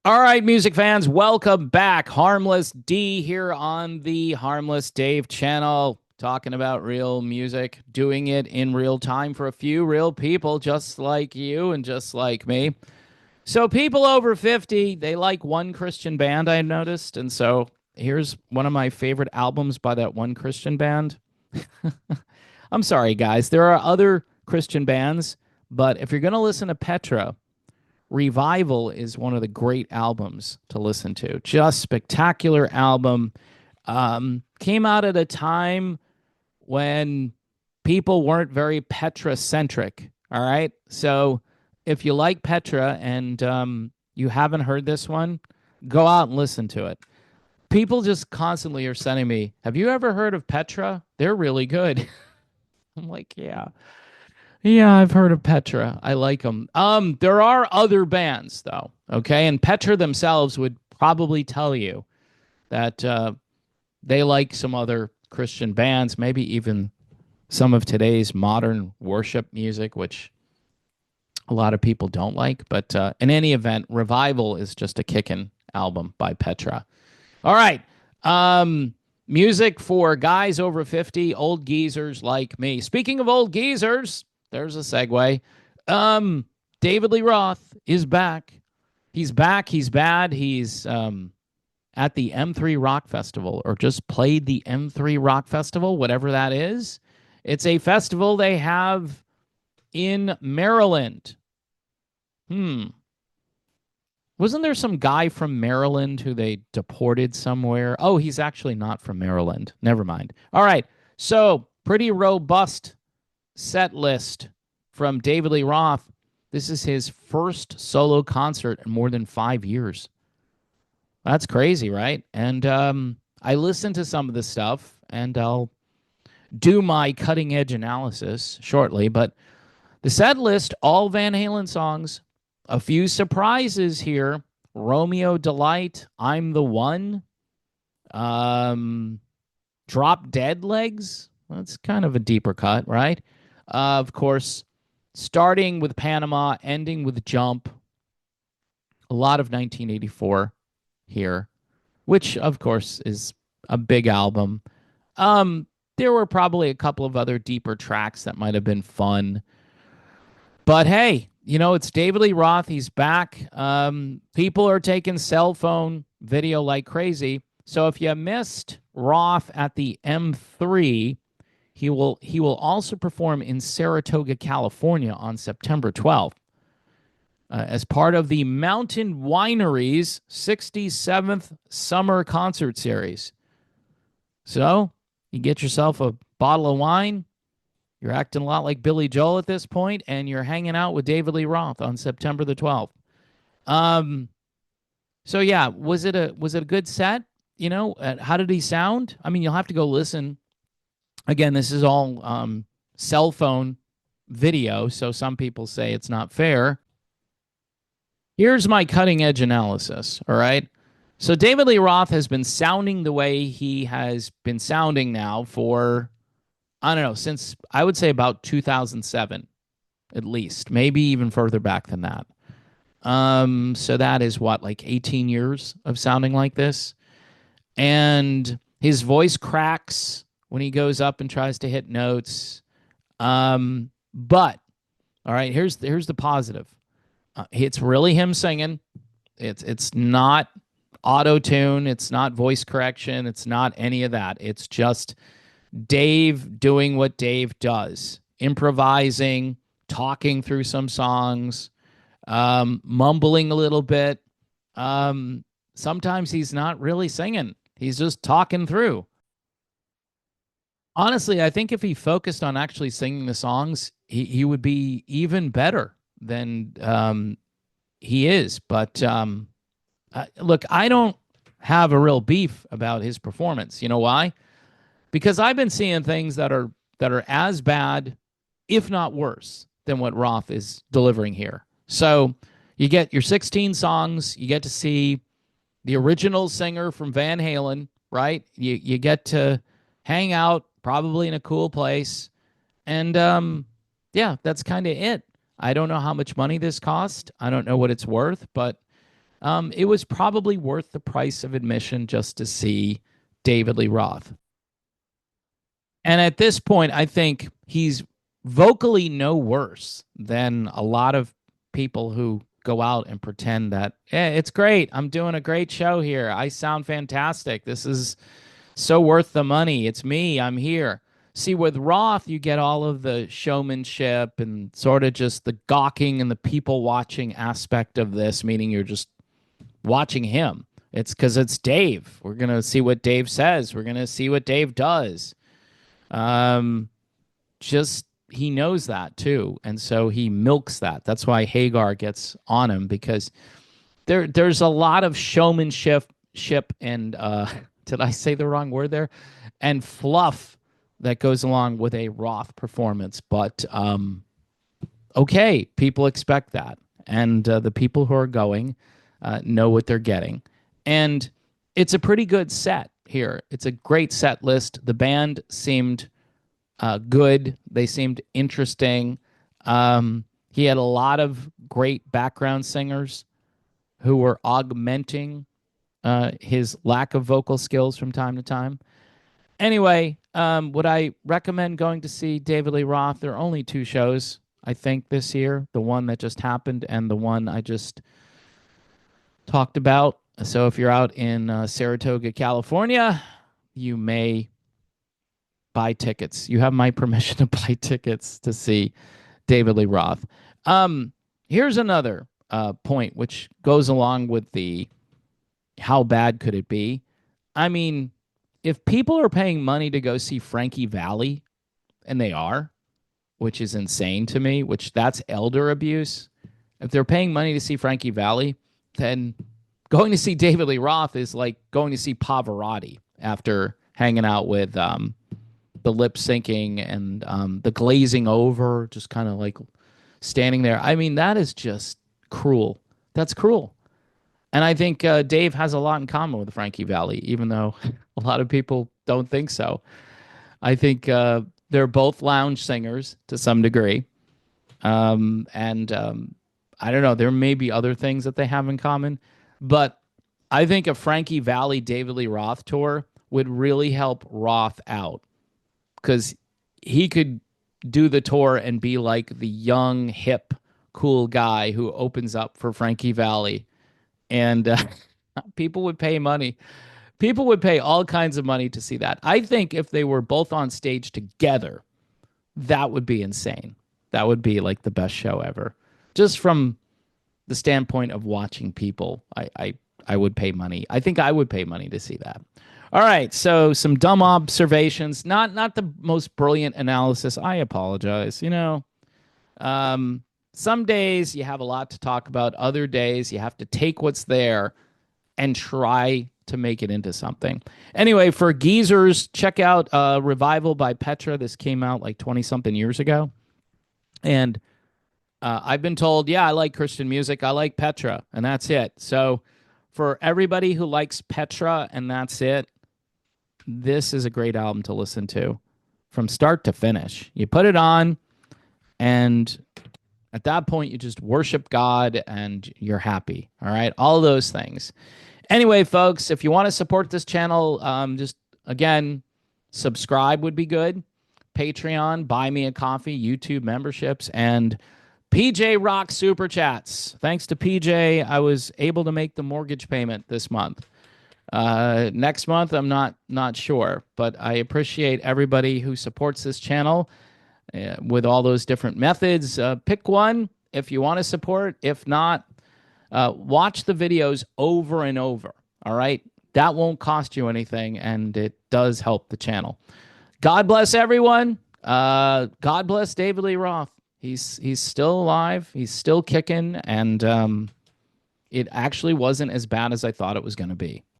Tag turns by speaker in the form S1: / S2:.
S1: All right, music fans, welcome back. Harmless D here on the Harmless Dave channel, talking about real music, doing it in real time for a few real people just like you and just like me. So, people over 50, they like one Christian band, I noticed. And so, here's one of my favorite albums by that one Christian band. I'm sorry, guys, there are other Christian bands, but if you're going to listen to Petra, Revival is one of the great albums to listen to. Just spectacular album. Came out at a time when people weren't very Petra centric. All right. So if you like Petra and you haven't heard this one, go out and listen to it. People just constantly are sending me, "Have you ever heard of Petra? They're really good." I'm like, yeah. Yeah, I've heard of Petra. I like them. There are other bands though, okay? And Petra themselves would probably tell you that they like some other Christian bands, maybe even some of today's modern worship music, which a lot of people don't like. But in any event, Revival is just a kickin' album by Petra. All right. Music for guys over 50, old geezers like me. Speaking of old geezers, there's a segue. David Lee Roth is back. He's back. He's bad. He's at the M3 Rock Festival, or just played the M3 Rock Festival, whatever that is. It's a festival they have in Maryland. Wasn't there some guy from Maryland who they deported somewhere? Oh, he's actually not from Maryland. Never mind. All right. So, pretty robust set list from David Lee Roth. This is his first solo concert in more than 5 years. That's crazy, right? And I listened to some of this stuff, and I'll do my cutting edge analysis shortly. But the set list, all Van Halen songs, a few surprises here. Romeo Delight, I'm the One, Drop Dead Legs. That's kind of a deeper cut, right? Of course, starting with Panama, ending with Jump. A lot of 1984 here, which, of course, is a big album. There were probably a couple of other deeper tracks that might have been fun. But hey, it's David Lee Roth. He's back. People are taking cell phone video like crazy. So if you missed Roth at the M3, he will also perform in Saratoga, California on September 12th as part of the Mountain Winery's 67th Summer Concert Series. So you get yourself a bottle of wine. You're acting a lot like Billy Joel at this point, and you're hanging out with David Lee Roth on September the 12th. So yeah, was it a good set? How did he sound? I mean, you'll have to go listen. Again, this is all cell phone video, so some people say it's not fair. Here's my cutting edge analysis, all right? So David Lee Roth has been sounding the way he has been sounding now for, I don't know, since I would say about 2007, at least, maybe even further back than that. So that is what, like 18 years of sounding like this? And his voice cracks when he goes up and tries to hit notes. But all right, here's the positive. It's really him singing. It's not auto tune. It's not voice correction. It's not any of that. It's just Dave doing what Dave does, improvising, talking through some songs, mumbling a little bit. Sometimes he's not really singing. He's just talking through. Honestly, I think if he focused on actually singing the songs, he would be even better than he is. But look, I don't have a real beef about his performance. You know why? Because I've been seeing things that are as bad, if not worse, than what Roth is delivering here. So you get your 16 songs, you get to see the original singer from Van Halen, right? You get to hang out probably in a cool place. And yeah, that's kind of it. I don't know how much money this cost. I don't know what it's worth, but it was probably worth the price of admission just to see David Lee Roth. And at this point, I think he's vocally no worse than a lot of people who go out and pretend that, yeah, it's great. I'm doing a great show here. I sound fantastic. This is so worth the money. It's me. I'm here. See, with Roth, you get all of the showmanship and sort of just the gawking and the people watching aspect of this, meaning you're just watching him. It's because it's Dave. We're going to see what Dave says. We're going to see what Dave does. Um, just he knows that too, and so he milks that. That's why Hagar gets on him because there's a lot of showmanship and did I say the wrong word there? And fluff that goes along with a Roth performance, but okay, people expect that, and the people who are going know what they're getting, and it's a pretty good set here. It's a great set list. The band seemed good. They seemed interesting. He had a lot of great background singers who were augmenting his lack of vocal skills from time to time. Anyway, would I recommend going to see David Lee Roth? There are only two shows, I think, this year. The one that just happened and the one I just talked about. So if you're out in Saratoga, California, you may buy tickets. You have my permission to buy tickets to see David Lee Roth. Here's another point which goes along with the how bad could it be? I mean, if people are paying money to go see Frankie Valli, and they are, which is insane to me, which that's elder abuse. If they're paying money to see Frankie Valli, then going to see David Lee Roth is like going to see Pavarotti after hanging out with the lip syncing and the glazing over, just kind of like standing there. I mean, that is just cruel. That's cruel. And I think Dave has a lot in common with Frankie Valli, even though a lot of people don't think so. I think they're both lounge singers to some degree. And I don't know, there may be other things that they have in common. But I think a Frankie Valli, David Lee Roth tour would really help Roth out because he could do the tour and be like the young, hip, cool guy who opens up for Frankie Valli. And people would pay money. People would pay all kinds of money to see that. I think if they were both on stage together, that would be insane. That would be like the best show ever. Just from the standpoint of watching people, I would pay money. I think I would pay money to see that. All right, so some dumb observations. Not the most brilliant analysis. I apologize. Some days you have a lot to talk about. Other days you have to take what's there and try to make it into something. Anyway, for geezers, check out Revival by Petra. This came out like 20-something years ago. And I've been told, yeah, I like Christian music. I like Petra, and that's it. So for everybody who likes Petra and that's it, this is a great album to listen to from start to finish. You put it on, and at that point, you just worship God and you're happy. All right. All those things. Anyway, folks, if you want to support this channel, just again, subscribe would be good. Patreon, buy me a coffee, YouTube memberships, and PJ Rock Super Chats. Thanks to PJ, I was able to make the mortgage payment this month. Next month, I'm not sure, but I appreciate everybody who supports this channel. With all those different methods, pick one if you want to support. If not, watch the videos over and over. All right, that won't cost you anything, and it does help the channel. God bless everyone. God bless David Lee Roth. He's still alive. He's still kicking, and it actually wasn't as bad as I thought it was going to be.